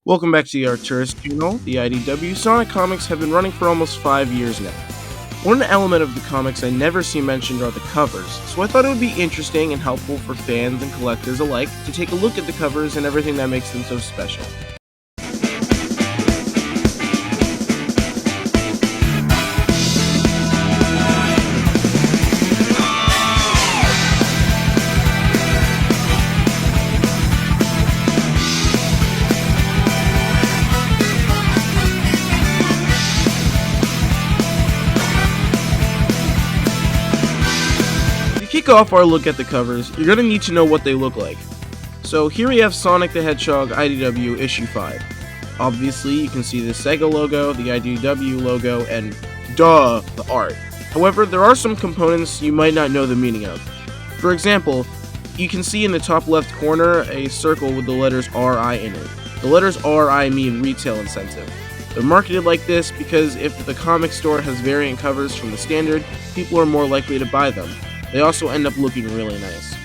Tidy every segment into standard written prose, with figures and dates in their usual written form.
Welcome back to the Arcturus channel. The IDW Sonic comics have been running for almost 5 years now. One element of the comics I never see mentioned are the covers, so I thought it would be interesting and helpful for fans and collectors alike to take a look at the covers and everything that makes them so special. To kick off our look at the covers, you're going to need to know what they look like. So here we have Sonic the Hedgehog IDW issue 5. Obviously you can see the Sega logo, the IDW logo, and duh, the art. However, there are some components you might not know the meaning of. For example, you can see in the top left corner a circle with the letters RI in it. The letters RI mean retail incentive. They're marketed like this because if the comic store has variant covers from the standard, people are more likely to buy them. They also end up looking really nice.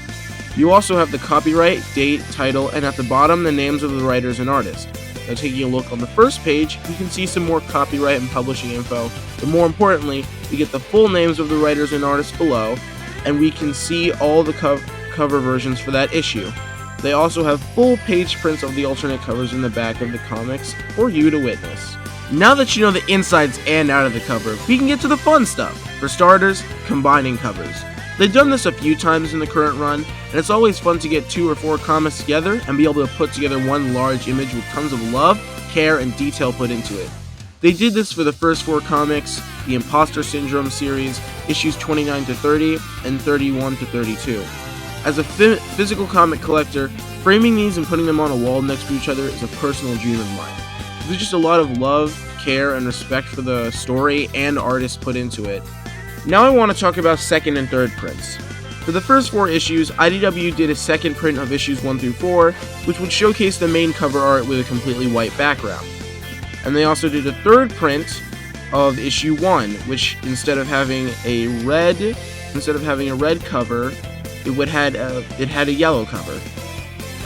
You also have the copyright, date, title, and at the bottom the names of the writers and artists. Now taking a look on the first page, you can see some more copyright and publishing info, but more importantly, we get the full names of the writers and artists below, and we can see all the cover versions for that issue. They also have full page prints of the alternate covers in the back of the comics for you to witness. Now that you know the insides and out of the cover, we can get to the fun stuff. For starters, combining covers. They've done this a few times in the current run, and it's always fun to get 2 or 4 comics together and be able to put together one large image with tons of love, care, and detail put into it. They did this for the first 4 comics, the Imposter Syndrome series, issues 29 to 30, and 31 to 32. As a physical comic collector, framing these and putting them on a wall next to each other is a personal dream of mine. There's just a lot of love, care, and respect for the story and artists put into it. Now I want to talk about second and third prints. For the first 4 issues, IDW did a second print of issues 1 through 4, which would showcase the main cover art with a completely white background. And they also did a third print of issue 1, which instead of having a red cover, it had a yellow cover.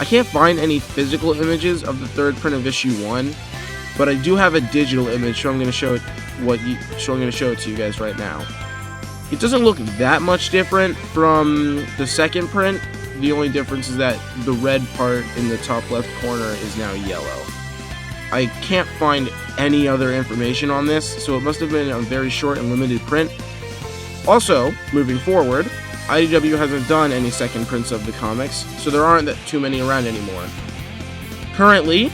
I can't find any physical images of the third print of issue 1, but I do have a digital image, so I'm going to show it to you guys right now. It doesn't look that much different from the second print. The only difference is that the red part in the top left corner is now yellow. I can't find any other information on this, so it must have been a very short and limited print. Also, moving forward, IDW hasn't done any second prints of the comics, so there aren't too many around anymore. Currently,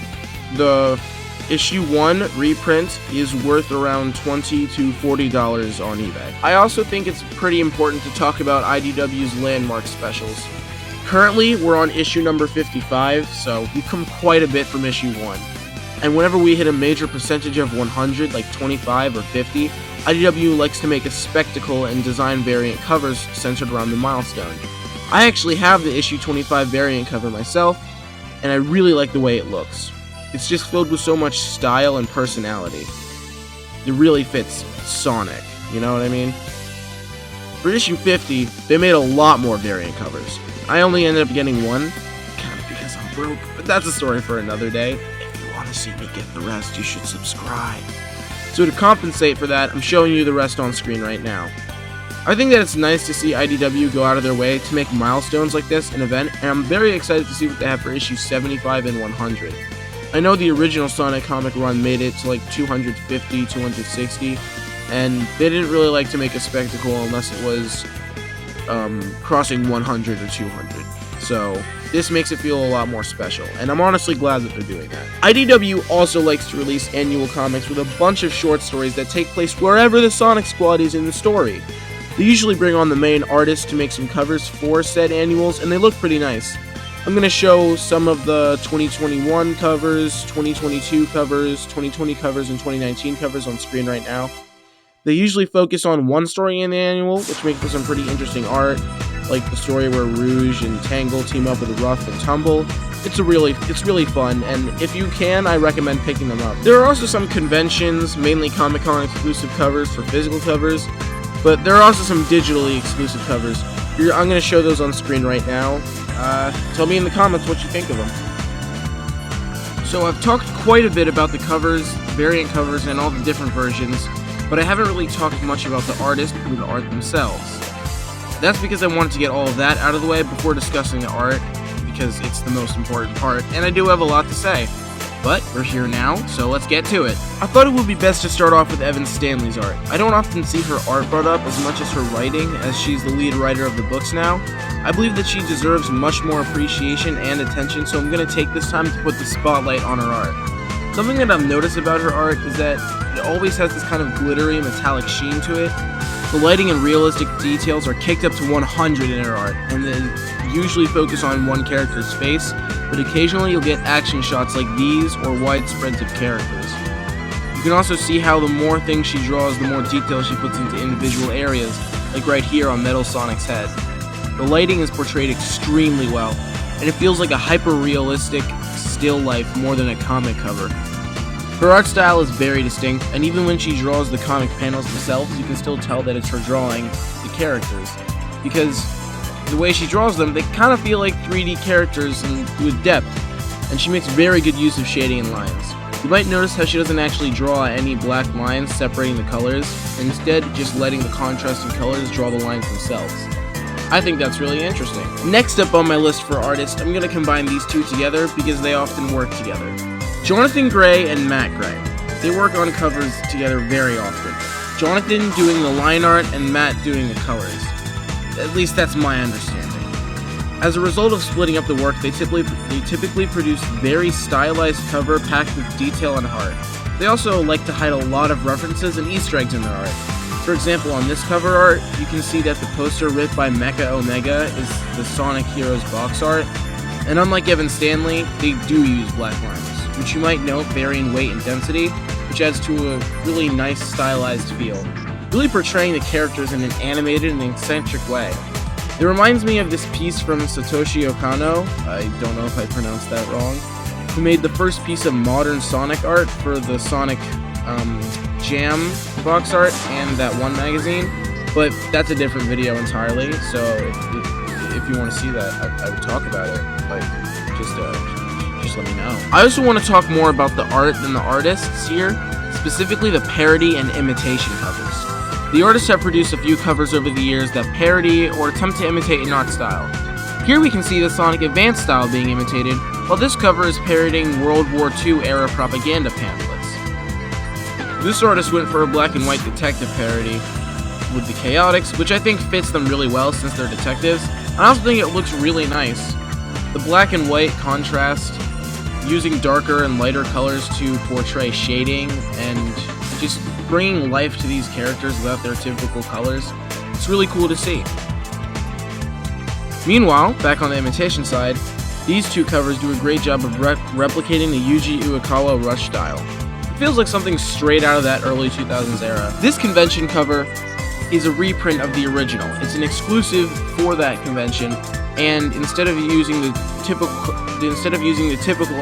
the issue 1 reprint is worth around $20 to $40 on eBay. I also think it's pretty important to talk about IDW's landmark specials. Currently, we're on issue number 55, so we've come quite a bit from issue 1. And whenever we hit a major percentage of 100, like 25 or 50, IDW likes to make a spectacle and design variant covers centered around the milestone. I actually have the issue 25 variant cover myself, and I really like the way it looks. It's just filled with so much style and personality. It really fits Sonic, you know what I mean? For issue 50, they made a lot more variant covers. I only ended up getting one, kind of because I'm broke, but that's a story for another day. If you want to see me get the rest, you should subscribe. So to compensate for that, I'm showing you the rest on screen right now. I think that it's nice to see IDW go out of their way to make milestones like this an event, and I'm very excited to see what they have for issues 75 and 100. I know the original Sonic comic run made it to like 250, 260, and they didn't really like to make a spectacle unless it was crossing 100 or 200. So this makes it feel a lot more special, and I'm honestly glad that they're doing that. IDW also likes to release annual comics with a bunch of short stories that take place wherever the Sonic Squad is in the story. They usually bring on the main artist to make some covers for said annuals, and they look pretty nice. I'm going to show some of the 2021 covers, 2022 covers, 2020 covers, and 2019 covers on screen right now. They usually focus on one story in the annual, which makes for some pretty interesting art, like the story where Rouge and Tangle team up with Ruff and Tumble. It's really fun, and if you can, I recommend picking them up. There are also some conventions, mainly Comic-Con exclusive covers for physical covers, but there are also some digitally exclusive covers. I'm going to show those on screen right now. Tell me in the comments what you think of them. So I've talked quite a bit about the covers, variant covers, and all the different versions, but I haven't really talked much about the artist or the art themselves. That's because I wanted to get all of that out of the way before discussing the art, because it's the most important part, and I do have a lot to say. But we're here now, so let's get to it. I thought it would be best to start off with Evan Stanley's art. I don't often see her art brought up as much as her writing, as she's the lead writer of the books now. I believe that she deserves much more appreciation and attention, so I'm going to take this time to put the spotlight on her art. Something that I've noticed about her art is that it always has this kind of glittery metallic sheen to it. The lighting and realistic details are kicked up to 100 in her art, and they usually focus on one character's face, but occasionally you'll get action shots like these or wide spreads of characters. You can also see how the more things she draws, the more detail she puts into individual areas, like right here on Metal Sonic's head. The lighting is portrayed extremely well, and it feels like a hyper-realistic still life more than a comic cover. Her art style is very distinct, and even when she draws the comic panels themselves, you can still tell that it's her drawing the characters, because the way she draws them, they kind of feel like 3D characters and with depth, and she makes very good use of shading and lines. You might notice how she doesn't actually draw any black lines separating the colors, and instead just letting the contrasting colors draw the lines themselves. I think that's really interesting. Next up on my list for artists, I'm going to combine these two together because they often work together. Jonathan Gray and Matt Gray. They work on covers together very often. Jonathan doing the line art and Matt doing the colors. At least that's my understanding. As a result of splitting up the work, they typically produce very stylized cover packed with detail and heart. They also like to hide a lot of references and Easter eggs in their art. For example, on this cover art, you can see that the poster writ by Mecha Omega is the Sonic Heroes box art, and unlike Evan Stanley, they do use black lines, which you might note vary in weight and density, which adds to a really nice stylized feel, really portraying the characters in an animated and eccentric way. It reminds me of this piece from Satoshi Okano, I don't know if I pronounced that wrong, who made the first piece of modern Sonic art for the Sonic Jam box art and that one magazine, but that's a different video entirely, so if you want to see that, I would talk about it, like, just let me know. I also want to talk more about the art than the artists here, specifically the parody and imitation covers. The artists have produced a few covers over the years that parody or attempt to imitate an art style. Here we can see the Sonic Advance style being imitated, while this cover is parodying World War II era propaganda pamphlets. This artist went for a black and white detective parody with the Chaotix, which I think fits them really well since they're detectives. I also think it looks really nice. The black and white contrast, using darker and lighter colors to portray shading and just bringing life to these characters without their typical colors. It's really cool to see. Meanwhile, back on the imitation side, these two covers do a great job of replicating the Yuji Uekawa Rush style. It feels like something straight out of that early 2000s era. This convention cover is a reprint of the original. It's an exclusive for that convention, and instead of using the typical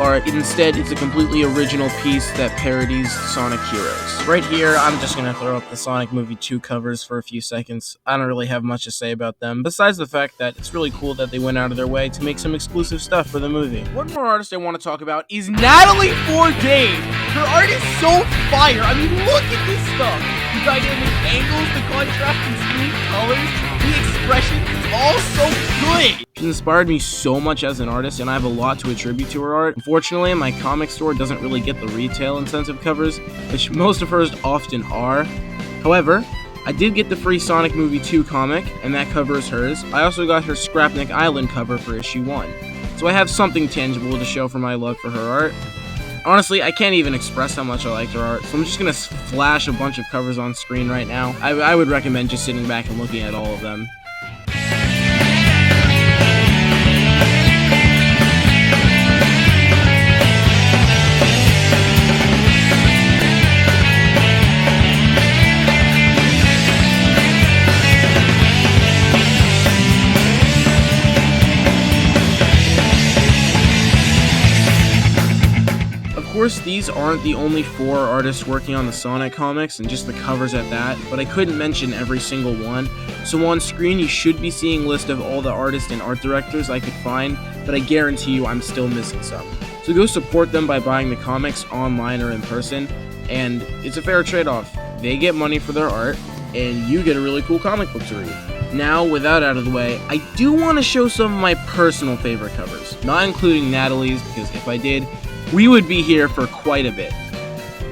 art, instead it's a completely original piece that parodies Sonic Heroes. Right here, I'm just gonna throw up the Sonic Movie 2 covers for a few seconds. I don't really have much to say about them, besides the fact that it's really cool that they went out of their way to make some exclusive stuff for the movie. One more artist I want to talk about is Natalie Bourdain. Her art is so fire. I mean, look at this stuff. The dynamic angles, the contrast and smooth colors, the expression, it's all so good. She inspired me so much as an artist, and I have a lot to attribute to her art. Unfortunately, my comic store doesn't really get the retail incentive covers, which most of hers often are. However, I did get the free Sonic Movie 2 comic, and that cover is hers. I also got her Scrapnik Island cover for issue 1. So I have something tangible to show for my love for her art. Honestly, I can't even express how much I liked her art, so I'm just gonna flash a bunch of covers on screen right now. I would recommend just sitting back and looking at all of them. Of course, these aren't the only 4 artists working on the Sonic comics, and just the covers at that, but I couldn't mention every single one, so on screen you should be seeing a list of all the artists and art directors I could find, but I guarantee you I'm still missing some. So go support them by buying the comics online or in person, and it's a fair trade-off. They get money for their art, and you get a really cool comic book to read. Now, with that out of the way, I do want to show some of my personal favorite covers, not including Natalie's, because if I did, we would be here for quite a bit.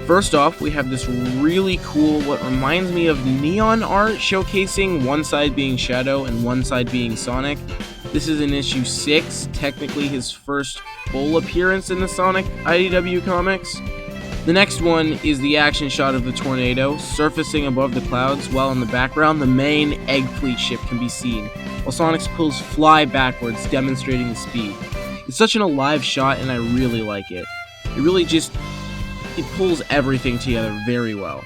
First off, we have this really cool, what reminds me of neon art, showcasing one side being Shadow and one side being Sonic. This is in issue 6, technically his first full appearance in the Sonic IDW comics. The next one is the action shot of the tornado surfacing above the clouds, while in the background the main Egg Fleet ship can be seen, while Sonic's quills fly backwards, demonstrating the speed. It's such an alive shot and I really like it. It pulls everything together very well.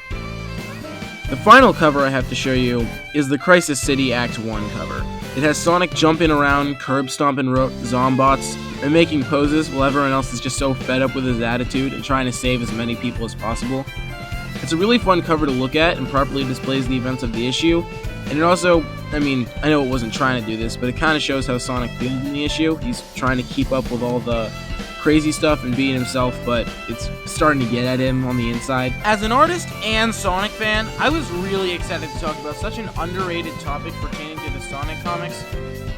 The final cover I have to show you is the Crisis City Act 1 cover. It has Sonic jumping around, curb stomping Zombots, and making poses while everyone else is just so fed up with his attitude and trying to save as many people as possible. It's a really fun cover to look at and properly displays the events of the issue, and it also, I know it wasn't trying to do this, but it kind of shows how Sonic feels in the issue. He's trying to keep up with all the crazy stuff and being himself, but it's starting to get at him on the inside. As an artist and Sonic fan, I was really excited to talk about such an underrated topic pertaining to the Sonic comics,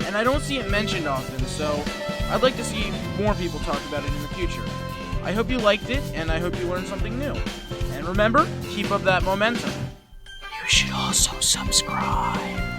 and I don't see it mentioned often, so I'd like to see more people talk about it in the future. I hope you liked it, and I hope you learned something new. And remember, keep up that momentum. You should also subscribe.